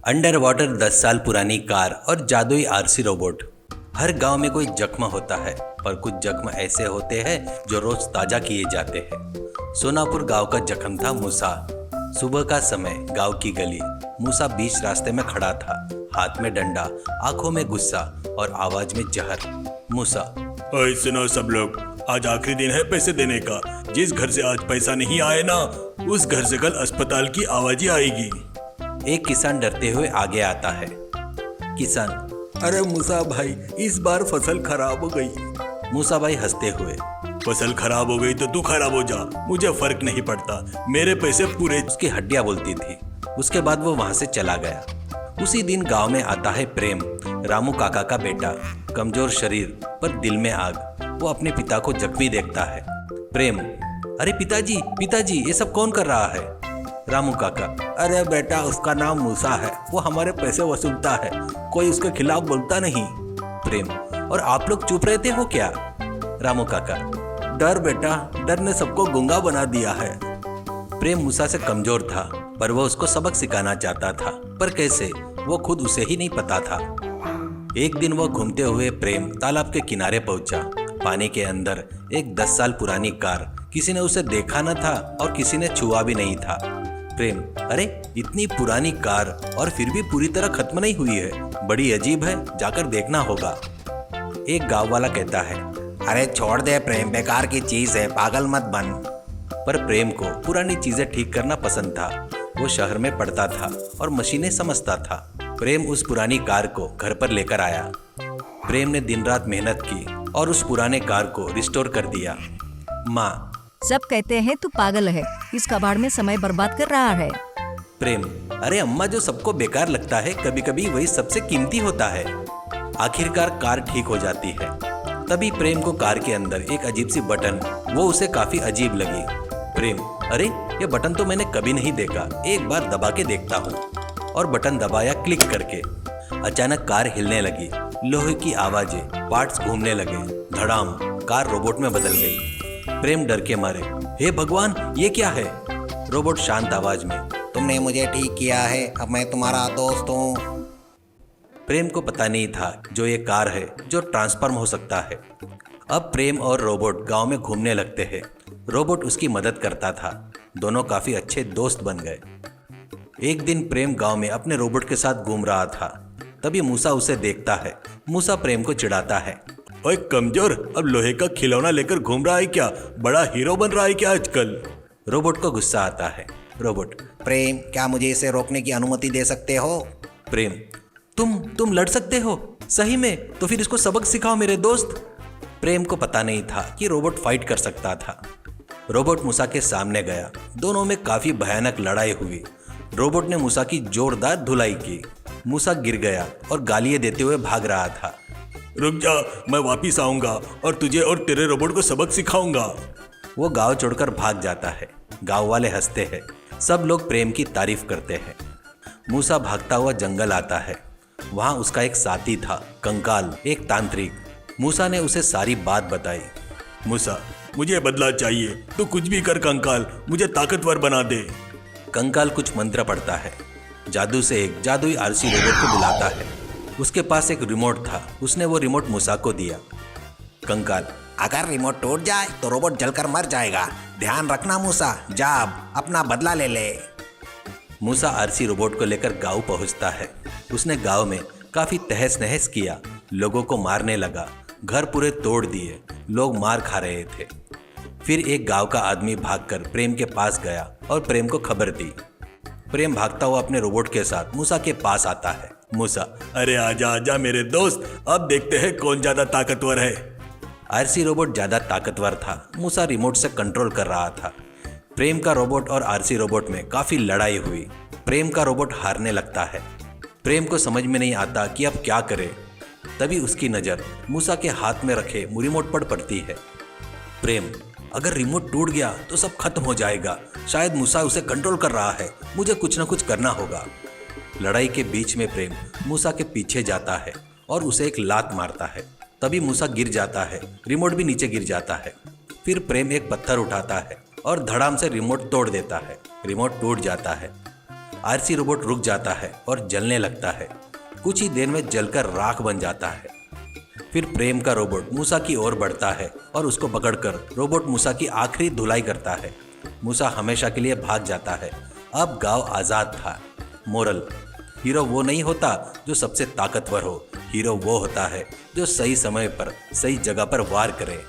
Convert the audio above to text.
Under water 10 साल पुरानी car और जादुई आरसी रोबोट। हर गांव में कोई जख्म होता है, पर कुछ जख्म ऐसे होते हैं जो रोज ताजा किए जाते हैं। सोनापुर गांव का जख्म था मूसा। सुबह का समय, गांव की गली। मूसा बीच रास्ते में खड़ा था, हाथ में डंडा, आंखों में गुस्सा और आवाज में जहर। मूसा, ओए सुनो सब लोग, आज आखिरी दिन है पैसे देने का। जिस घर से आज पैसा नहीं आए ना, उस घर से कल अस्पताल की आवाज ही आएगी। एक किसान डरते हुए आगे आता है। किसान, अरे मूसा भाई, इस बार फसल खराब हो गई। मूसा भाई हंसते हुए, फसल खराब हो गई तो तू खराब हो जा, मुझे फर्क नहीं पड़ता, मेरे पैसे पूरे। उसकी हड्डियां बोलती थी। उसके बाद वो वहां से चला गया। उसी दिन गांव में आता है प्रेम, रामू काका का बेटा। कमजोर शरीर पर दिल में आग। वो अपने पिता को जख्मी देखता है। प्रेम, अरे पिताजी पिताजी, ये सब कौन कर रहा है? रामू काका, अरे बेटा, उसका नाम मूसा है, वो हमारे पैसे वसूलता है, कोई उसके खिलाफ बोलता नहीं। प्रेम, और आप लोग चुप रहते हो क्या? रामू काका, डर बेटा, डर ने सबको गूंगा बना दिया है। प्रेम मूसा से कमजोर था, पर वो उसको सबक सिखाना चाहता था, पर कैसे, वो खुद उसे ही नहीं पता था। एक दिन वो घूमते हुए प्रेम तालाब के किनारे पहुंचा। पानी के अंदर एक 10 साल पुरानी कार। किसी ने उसे देखा न था और किसी ने छुआ भी नहीं था। प्रेम, अरे इतनी पुरानी कार और फिर भी पूरी तरह खत्म नहीं हुई है, बड़ी अजीब है, जाकर देखना होगा। एक गांव वाला कहता है, अरे छोड़ दे प्रेम, बेकार की चीज है, पागल मत बन। पर प्रेम को पुरानी चीजें ठीक करना पसंद था। वो शहर में पढ़ता था और मशीनें समझता था। प्रेम उस पुरानी कार को घर पर लेकर आया। प्रेम ने दिन रात मेहनत की और उस पुराने कार को रिस्टोर कर दिया। माँ, सब कहते हैं तू पागल है, इस कबाड़ में समय बर्बाद कर रहा है। प्रेम, अरे अम्मा, जो सबको बेकार लगता है कभी कभी वही सबसे कीमती होता है। आखिरकार कार ठीक हो जाती है। तभी प्रेम को कार के अंदर एक अजीब सी बटन, वो उसे काफी अजीब लगी। प्रेम, अरे ये बटन तो मैंने कभी नहीं देखा, एक बार दबा के देखता हूँ। और बटन दबाया, क्लिक करके। अचानक कार हिलने लगी, लोहे की आवाजें, पार्ट्स घूमने लगे। धड़ाम, कार रोबोट में बदल गई। प्रेम डर के मारे, हे भगवान, ये क्या है? रोबोट शांत आवाज में, तुमने मुझे ठीक किया है, अब मैं तुम्हारा दोस्त हूँ। प्रेम को पता नहीं था जो ये कार है जो ट्रांसफॉर्म हो सकता है। अब प्रेम और रोबोट गांव में घूमने लगते हैं। रोबोट उसकी मदद करता था। दोनों काफी अच्छे दोस्त बन गए। एक दिन प्रेम गांव में अपने रोबोट के साथ घूम रहा था। तभी मूसा उसे देखता है। मूसा प्रेम को चिढ़ाता है, ओए कमजोर, अब लोहे का खिलौना लेकर घूम रहा है क्या? बड़ा हीरो बन रहा है क्या आजकल? रोबोट को गुस्सा आता है। रोबोट, प्रेम, क्या मुझे इसे रोकने की अनुमति दे सकते हो? प्रेम, तुम लड़ सकते हो? सही में? तो फिर इसको सबक सिखाओ मेरे दोस्त। प्रेम को पता नहीं था कि रोबोट फाइट कर सकता था। रोबोट मूसा के सामने गया। दोनों में काफी भयानक लड़ाई हुई। रोबोट ने मूसा की जोरदार धुलाई की। मूसा गिर गया और गालियां देते हुए भाग रहा था। रुक जा, मैं वापिस आऊंगा और तुझे और तेरे रोबोट को सबक सिखाऊंगा। वो गांव छोड़कर भाग जाता है। गांव वाले हंसते हैं। सब लोग प्रेम की तारीफ करते हैं। मूसा भागता हुआ जंगल आता है। वहां उसका एक साथी था, कंकाल, एक तांत्रिक। मूसा ने उसे सारी बात बताई। मूसा, मुझे बदला चाहिए, तू कुछ भी कर कंकाल, मुझे ताकतवर बना दे। कंकाल कुछ मंत्र पढ़ता है। जादू से एक जादुई आरसी रोबोट को बुलाता है। उसके पास एक रिमोट था। उसने वो रिमोट मूसा को दिया। कंकाल, अगर रिमोट टूट जाए तो रोबोट जलकर मर जाएगा, ध्यान रखना मूसा, जा अब अपना बदला ले ले। मूसा आरसी रोबोट को लेकर गांव पहुंचता है। उसने गांव में काफी तहस नहस किया। लोगों को मारने लगा। घर पूरे तोड़ दिए। लोग मार खा रहे थे। फिर एक गांव का आदमी भागकर प्रेम के पास गया और प्रेम को खबर दी। प्रेम भागता हुआ अपने रोबोट के साथ मूसा के पास आता है। मूसा, अरे आजा आजा मेरे दोस्त, अब देखते हैं कौन ज्यादा ताकतवर है। आरसी रोबोट ज्यादा ताकतवर था। मूसा रिमोट से कंट्रोल कर रहा था। प्रेम का रोबोट और आरसी रोबोट में काफी लड़ाई हुई। प्रेम का रोबोट हारने लगता है। प्रेम को समझ में नहीं आता कि अब क्या करे। तभी उसकी नजर मूसा के हाथ में रखे रिमोट पर पड़ती है। प्रेम, अगर रिमोट टूट गया तो सब खत्म हो जाएगा। शायद मूसा उसे कंट्रोल कर रहा है, मुझे कुछ न कुछ करना होगा। लड़ाई के बीच में प्रेम मूसा के पीछे जाता है और उसे एक लात मारता है। तभी मूसा गिर जाता है। रिमोट भी नीचे गिर जाता है। फिर प्रेम एक पत्थर उठाता है और धड़ाम से रिमोट तोड़ देता है। रिमोट टूट जाता है। आरसी रोबोट रुक जाता है और जलने लगता है। कुछ ही देर में जलकर राख बन जाता है। फिर प्रेम का रोबोट मूसा की ओर बढ़ता है और उसको पकड़कर रोबोट मूसा की आखिरी धुलाई करता है। मूसा हमेशा के लिए भाग जाता है। अब गांव आज़ाद था। मोरल: हीरो वो नहीं होता जो सबसे ताकतवर हो, हीरो वो होता है जो सही समय पर सही जगह पर वार करे।